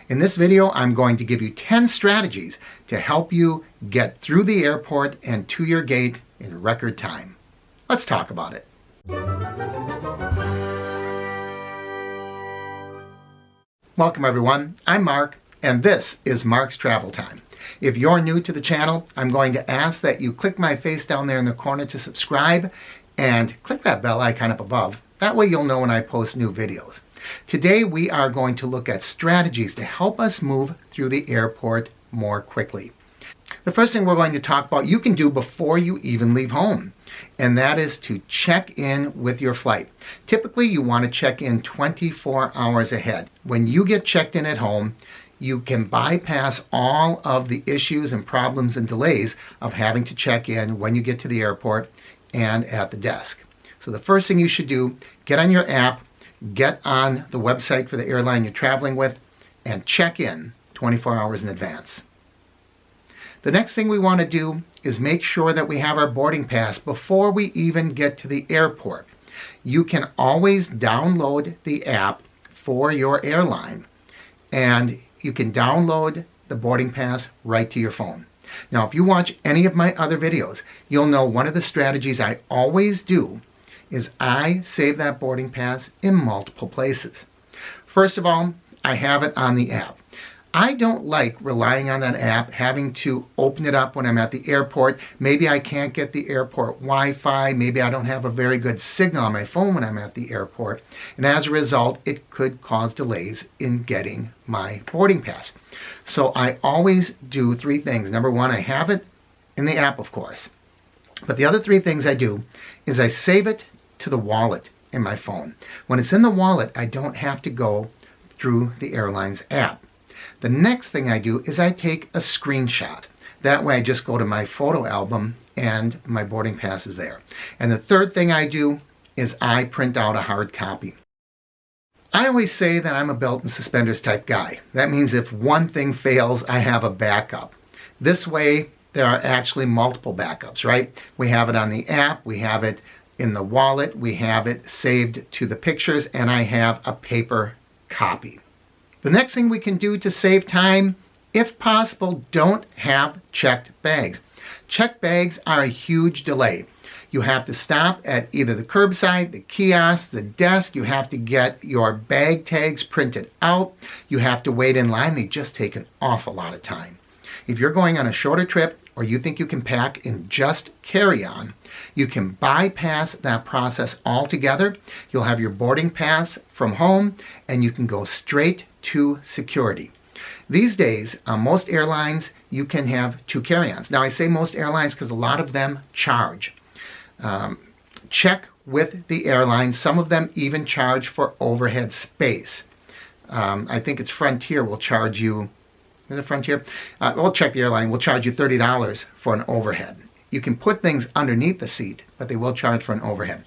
In this video, I'm going to give you 10 strategies to help you get through the airport and to your gate in record time. Let's talk about it. Welcome everyone, I'm Mark, and this is Mark's Travel Time. If you're new to the channel, I'm going to ask that you click my face down there in the corner to subscribe and click that bell icon up above. That way you'll know when I post new videos. Today we are going to look at strategies to help us move through the airport more quickly. The first thing we're going to talk about you can do before you even leave home, and that is to check in with your flight. Typically you want to check in 24 hours ahead. When you get checked in at home, you can bypass all of the issues and problems and delays of having to check in when you get to the airport and at the desk. So the first thing you should do, get on your app, get on the website for the airline you're traveling with, and check in 24 hours in advance. The next thing we want to do is make sure that we have our boarding pass before we even get to the airport. You can always download the app for your airline, and you can download the boarding pass right to your phone. Now, if you watch any of my other videos, you'll know one of the strategies I always do is I save that boarding pass in multiple places. First of all, I have it on the app. I don't like relying on that app, having to open it up when I'm at the airport. Maybe I can't get the airport Wi-Fi. Maybe I don't have a very good signal on my phone when I'm at the airport. And as a result, it could cause delays in getting my boarding pass. So I always do three things. Number one, I have it in the app, of course. But the other three things I do is I save it to the wallet in my phone. When it's in the wallet, I don't have to go through the airline's app. The next thing I do is I take a screenshot. That way I just go to my photo album and my boarding pass is there. And the third thing I do is I print out a hard copy. I always say that I'm a belt and suspenders type guy. That means if one thing fails, I have a backup. This way there are actually multiple backups, right? We have it on the app, we have it in the wallet, we have it saved to the pictures, and I have a paper copy. The next thing we can do to save time, if possible, don't have checked bags. Checked bags are a huge delay. You have to stop at either the curbside, the kiosk, the desk. You have to get your bag tags printed out. You have to wait in line. They just take an awful lot of time. If you're going on a shorter trip or you think you can pack in just carry-on, you can bypass that process altogether. You'll have your boarding pass from home and you can go straight to security. These days, on most airlines, you can have two carry-ons. Now, I say most airlines because a lot of them charge. Check with the airline. Some of them even charge for overhead space. I think it's Frontier will charge you, is it Frontier? We'll check the airline. We'll charge you $30 for an overhead. You can put things underneath the seat, but they will charge for an overhead.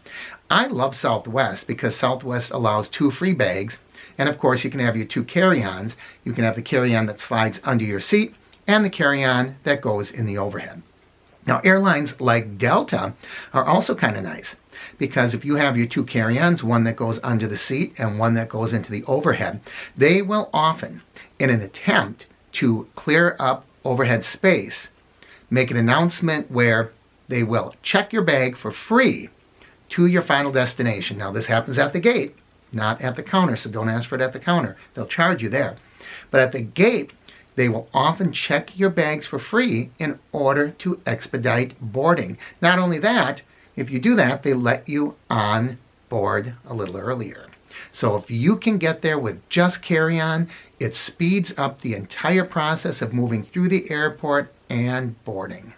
I love Southwest because Southwest allows two free bags. And of course, you can have your two carry-ons. You can have the carry-on that slides under your seat and the carry-on that goes in the overhead. Now, airlines like Delta are also kind of nice because if you have your two carry-ons, one that goes under the seat and one that goes into the overhead, they will often, in an attempt to clear up overhead space, make an announcement where they will check your bag for free to your final destination. Now, this happens at the gate, not at the counter, so don't ask for it at the counter. They'll charge you there. But at the gate, they will often check your bags for free in order to expedite boarding. Not only that, if you do that, they let you on board a little earlier. So if you can get there with just carry-on, it speeds up the entire process of moving through the airport and boarding.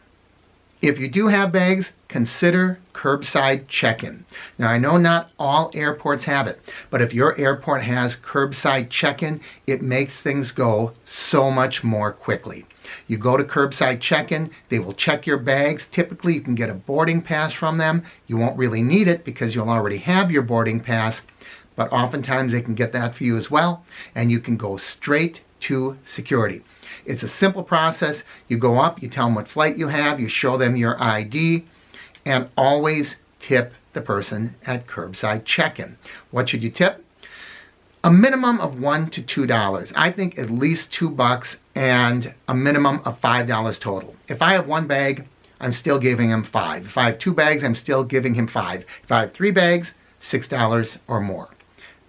If you do have bags, consider curbside check-in. Now, I know not all airports have it, but if your airport has curbside check-in, it makes things go so much more quickly. You go to curbside check-in, they will check your bags. Typically, you can get a boarding pass from them. You won't really need it because you'll already have your boarding pass, but oftentimes they can get that for you as well, and you can go straight to security. It's a simple process. You go up, you tell them what flight you have, you show them your ID, and always tip the person at curbside check-in. What should you tip? A minimum of $1 to $2. I think at least $2 and a minimum of $5 total. If I have one bag, I'm still giving him $5. If I have 2 bags, I'm still giving him $5. If I have 3 bags, $6 or more.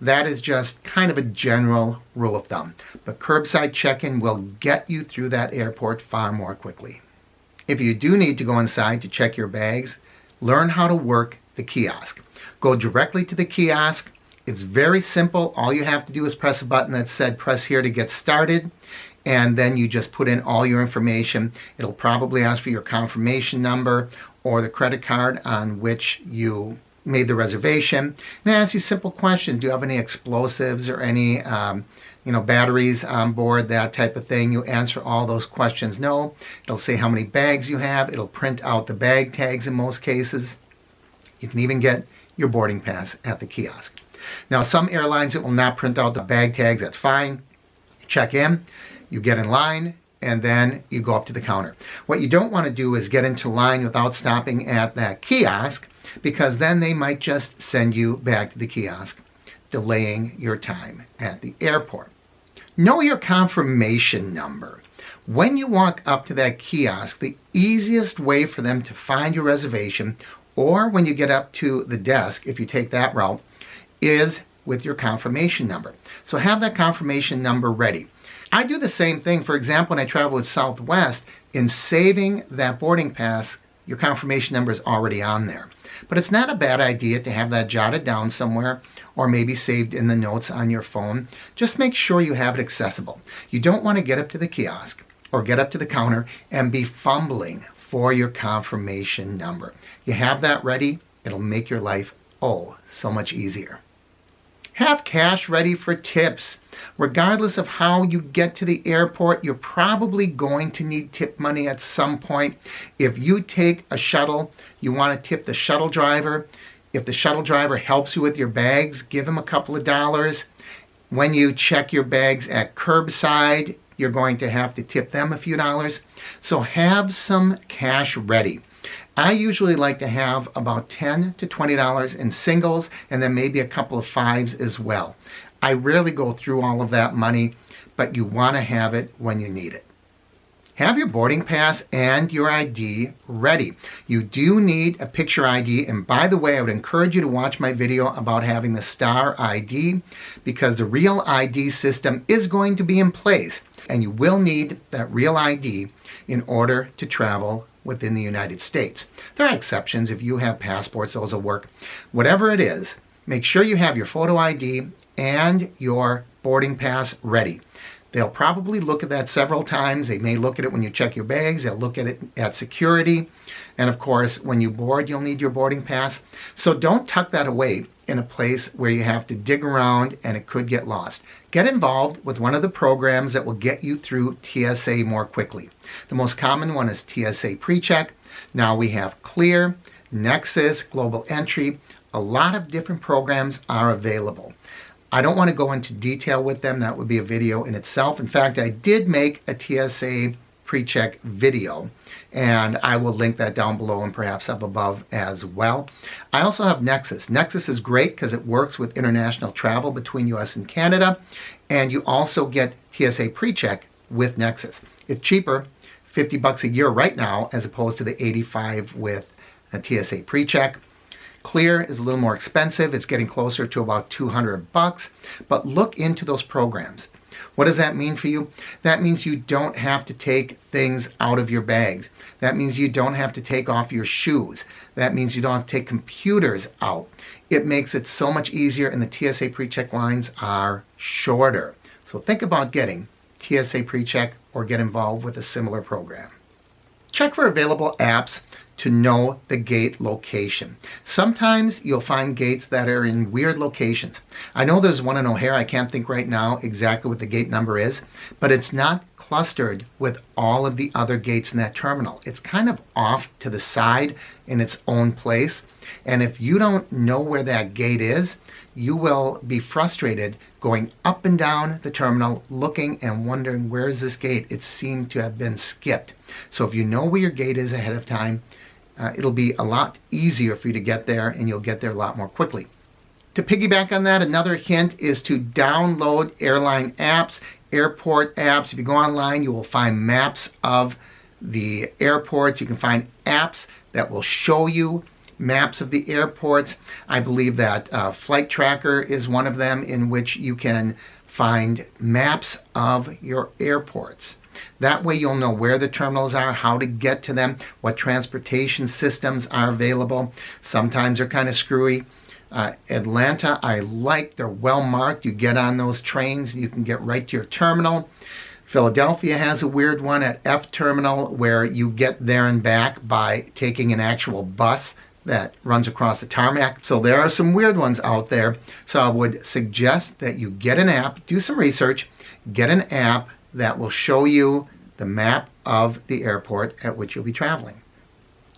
That is just kind of a general rule of thumb. But curbside check-in will get you through that airport far more quickly. If you do need to go inside to check your bags, learn how to work the kiosk. Go directly to the kiosk. It's very simple. All you have to do is press a button that said press here to get started, and then you just put in all your information. It'll probably ask for your confirmation number or the credit card on which you made the reservation, and ask you simple questions. Do you have any explosives or any batteries on board, that type of thing? You answer all those questions no. It'll say how many bags you have. It'll print out the bag tags in most cases. You can even get your boarding pass at the kiosk. Now, some airlines, it will not print out the bag tags. That's fine. You check in, you get in line, and then you go up to the counter. What you don't want to do is get into line without stopping at that kiosk, because then they might just send you back to the kiosk, delaying your time at the airport. Know your confirmation number. When you walk up to that kiosk, the easiest way for them to find your reservation, or when you get up to the desk, if you take that route, is with your confirmation number. So have that confirmation number ready. I do the same thing. For example, when I travel with Southwest, in saving that boarding pass, your confirmation number is already on there. But it's not a bad idea to have that jotted down somewhere, or maybe saved in the notes on your phone. Just make sure you have it accessible. You don't want to get up to the kiosk or get up to the counter and be fumbling for your confirmation number. You have that ready, it'll make your life so much easier. Have cash ready for tips. Regardless of how you get to the airport, you're probably going to need tip money at some point. If you take a shuttle, you want to tip the shuttle driver. If the shuttle driver helps you with your bags, give him a couple of dollars. When you check your bags at curbside, you're going to have to tip them a few dollars. So have some cash ready. I usually like to have about $10 to $20 in singles, and then maybe a couple of fives as well. I rarely go through all of that money, but you want to have it when you need it. Have your boarding pass and your ID ready. You do need a picture ID, and by the way, I would encourage you to watch my video about having the Star ID, because the Real ID system is going to be in place, and you will need that Real ID in order to travel within the United States. There are exceptions. If you have passports, those will work. Whatever it is, make sure you have your photo ID and your boarding pass ready. They'll probably look at that several times. They may look at it when you check your bags. They'll look at it at security. And of course, when you board, you'll need your boarding pass. So don't tuck that away in a place where you have to dig around and it could get lost. Get involved with one of the programs that will get you through TSA more quickly. The most common one is TSA PreCheck. Now we have Clear, Nexus, Global Entry. A lot of different programs are available. I don't want to go into detail with them. That would be a video in itself. In fact, I did make a TSA PreCheck video, and I will link that down below and perhaps up above as well. I also have Nexus. Nexus is great because it works with international travel between US and Canada, and you also get TSA PreCheck with Nexus. It's cheaper, $50 a year right now, as opposed to the $85 with a TSA PreCheck. Clear is a little more expensive. It's getting closer to about $200, but look into those programs. What does that mean for you? That means you don't have to take things out of your bags. That means you don't have to take off your shoes. That means you don't have to take computers out. It makes it so much easier, and the TSA PreCheck lines are shorter. So think about getting TSA PreCheck or get involved with a similar program. Check for available apps to know the gate location. Sometimes you'll find gates that are in weird locations. I know there's one in O'Hare. I can't think right now exactly what the gate number is, but it's not clustered with all of the other gates in that terminal. It's kind of off to the side in its own place. And if you don't know where that gate is, you will be frustrated going up and down the terminal looking and wondering, where is this gate? It seemed to have been skipped. So if you know where your gate is ahead of time, it'll be a lot easier for you to get there, and you'll get there a lot more quickly. To piggyback on that, another hint is to download airline apps, airport apps. If you go online, you will find maps of the airports. You can find apps that will show you maps of the airports. I believe that Flight Tracker is one of them, in which you can find maps of your airports. That way you'll know where the terminals are, how to get to them, what transportation systems are available. Sometimes they're kind of screwy. Atlanta, I like. They're well marked. You get on those trains, you can get right to your terminal. Philadelphia has a weird one at F Terminal, where you get there and back by taking an actual bus that runs across the tarmac. So there are some weird ones out there. So I would suggest that you get an app, do some research, get an app that will show you the map of the airport at which you'll be traveling.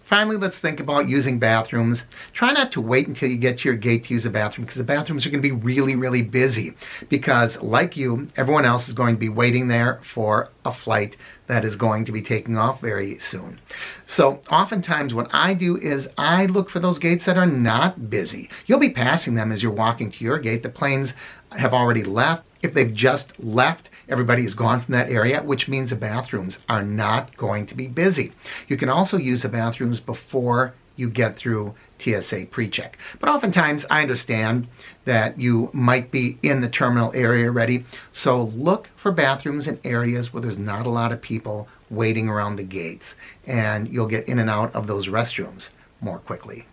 Finally, let's think about using bathrooms. Try not to wait until you get to your gate to use a bathroom, because the bathrooms are going to be really, really busy. Because like you, everyone else is going to be waiting there for a flight that is going to be taking off very soon. So oftentimes what I do is I look for those gates that are not busy. You'll be passing them as you're walking to your gate. The planes have already left. If they've just left, everybody is gone from that area, which means the bathrooms are not going to be busy. You can also use the bathrooms before you get through TSA pre-check. But oftentimes I understand that you might be in the terminal area already, so look for bathrooms in areas where there's not a lot of people waiting around the gates, and you'll get in and out of those restrooms more quickly.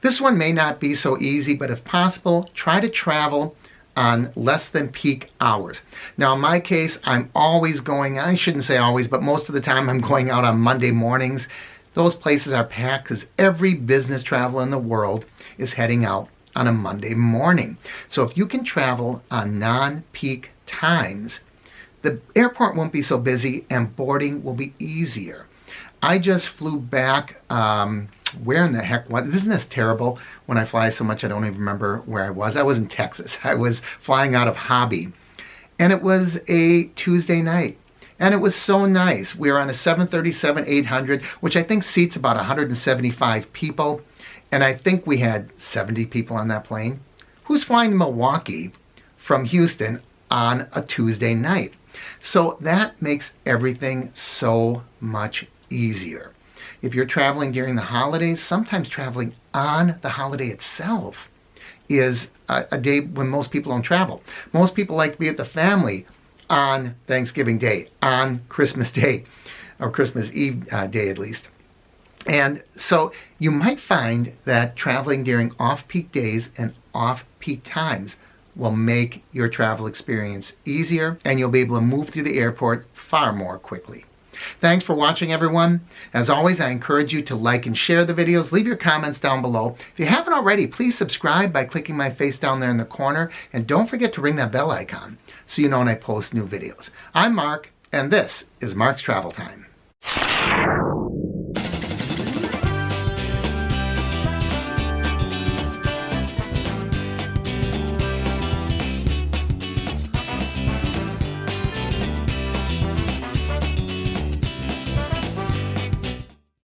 This one may not be so easy, but if possible, try to travel on less than peak hours. Now in my case, I'm always going, I shouldn't say always, but most of the time I'm going out on Monday mornings. Those places are packed because every business traveler in the world is heading out on a Monday morning. So if you can travel on non-peak times, the airport won't be so busy and boarding will be easier. I just flew back, where in the heck was, isn't this terrible? When I fly so much I don't even remember where I was. I was in Texas. I was flying out of Hobby, and it was a Tuesday night. And it was so nice. We were on a 737-800, which I think seats about 175 people. And I think we had 70 people on that plane. Who's flying to Milwaukee from Houston on a Tuesday night? So that makes everything so much easier. If you're traveling during the holidays, sometimes traveling on the holiday itself is a day when most people don't travel. Most people like to be at the family on Thanksgiving Day, on Christmas Day, or Christmas Eve day at least. And so you might find that traveling during off-peak days and off-peak times will make your travel experience easier, and you'll be able to move through the airport far more quickly. Thanks for watching, everyone. As always, I encourage you to like and share the videos. Leave your comments down below. If you haven't already, please subscribe by clicking my face down there in the corner. And don't forget to ring that bell icon so you know when I post new videos. I'm Mark, and this is Mark's Travel Time.